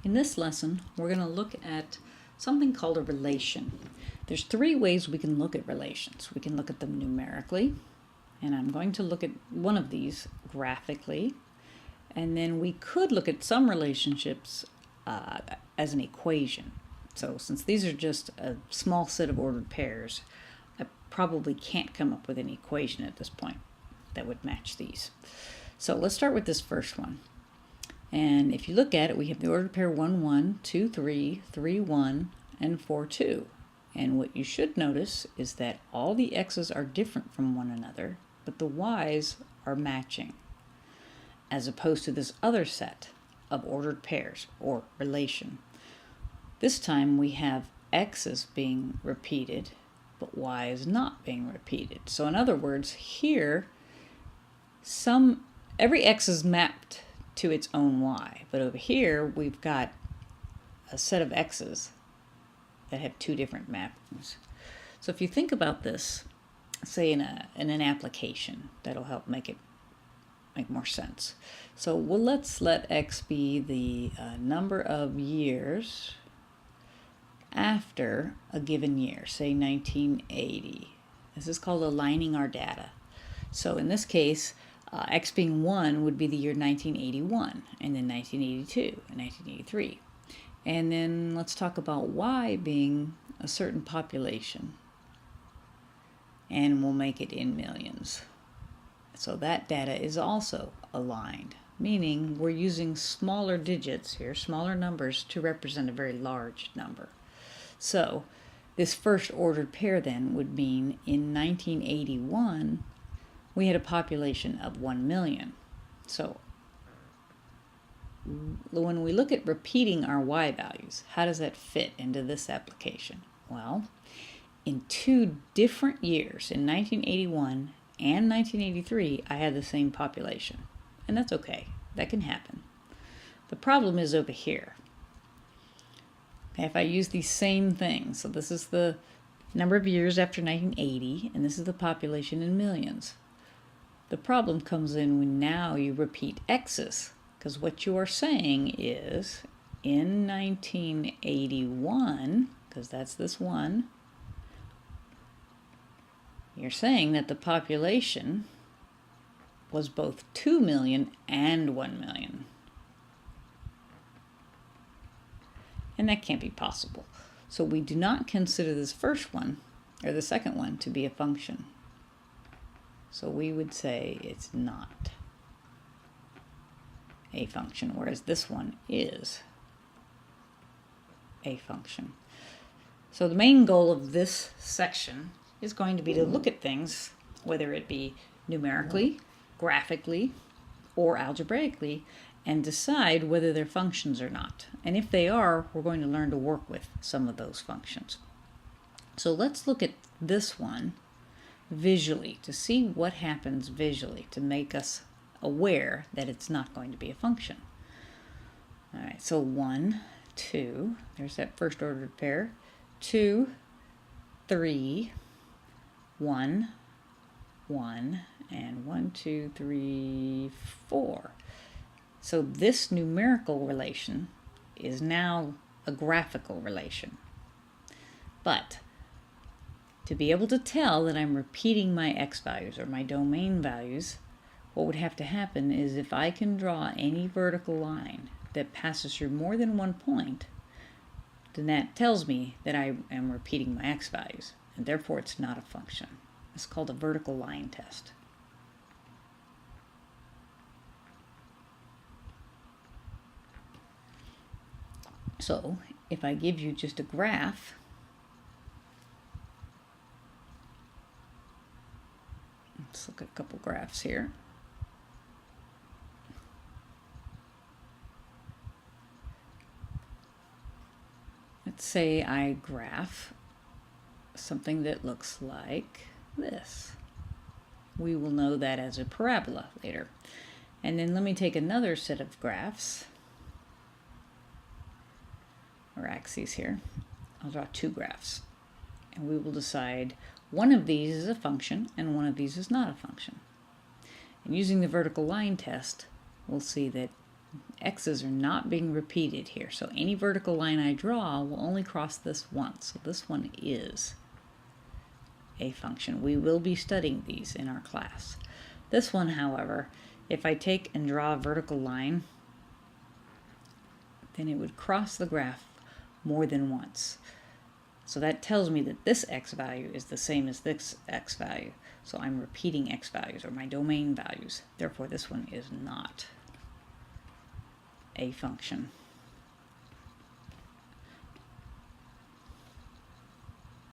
In this lesson, we're going to look at something called a relation. There's three ways we can look at relations. We can look at them numerically, and I'm going to look at one of these graphically, and then we could look at some relationships as an equation. So since these are just a small set of ordered pairs, I probably can't come up with an equation at this point that would match these. So let's start with this first one. And if you look at it, we have the ordered pair 1, 1, 2, 3, 3, 1, and 4, 2. And what you should notice is that all the x's are different from one another, but the y's are matching, as opposed to this other set of ordered pairs, or relation. This time we have x's being repeated, but y is not being repeated. So in other words, here, every x is mapped to its own y, but over here we've got a set of x's that have two different mappings. So if you think about this, say in an application, that'll help make more sense. So let's let x be the number of years after a given year, say 1980. This is called aligning our data. So in this case, x being 1 would be the year 1981, and then 1982, and 1983. And then let's talk about y being a certain population, and we'll make it in millions. So that data is also aligned, meaning we're using smaller digits here, smaller numbers, to represent a very large number. So this first ordered pair then would mean in 1981, we had a population of 1 million. So when we look at repeating our y values, how does that fit into this application? Well, in two different years, in 1981 and 1983, I had the same population. And that's okay. That can happen. The problem is over here. If I use these same things, so this is the number of years after 1980, and this is the population in millions. The problem comes in when now you repeat x's, because what you are saying is in 1981, because that's this one, you're saying that the population was both 2 million and 1 million. And that can't be possible. So we do not consider this first one, or the second one, to be a function. So we would say it's not a function, whereas this one is a function. So the main goal of this section is going to be to look at things, whether it be numerically, graphically, or algebraically, and decide whether they're functions or not. And if they are, we're going to learn to work with some of those functions. So let's look at this one visually to see what happens visually to make us aware that it's not going to be a function. All right, so 1, 2, there's that first ordered pair, 2, 3, 1, 1, and 1, 2, 3, 4. So this numerical relation is now a graphical relation. But to be able to tell that I'm repeating my x values or my domain values, what would have to happen is if I can draw any vertical line that passes through more than one point, then that tells me that I am repeating my x values, and therefore it's not a function. It's called a vertical line test. So if I give you just a graph, let's look at a couple graphs here. Let's say I graph something that looks like this. We will know that as a parabola later. And then let me take another set of graphs, or axes here. I'll draw two graphs. And we will decide one of these is a function and one of these is not a function. And using the vertical line test, we'll see that X's are not being repeated here. So any vertical line I draw will only cross this once. So this one is a function. We will be studying these in our class. This one, however, if I take and draw a vertical line, then it would cross the graph more than once. So that tells me that this x value is the same as this x value. So I'm repeating x values, or my domain values. Therefore, this one is not a function.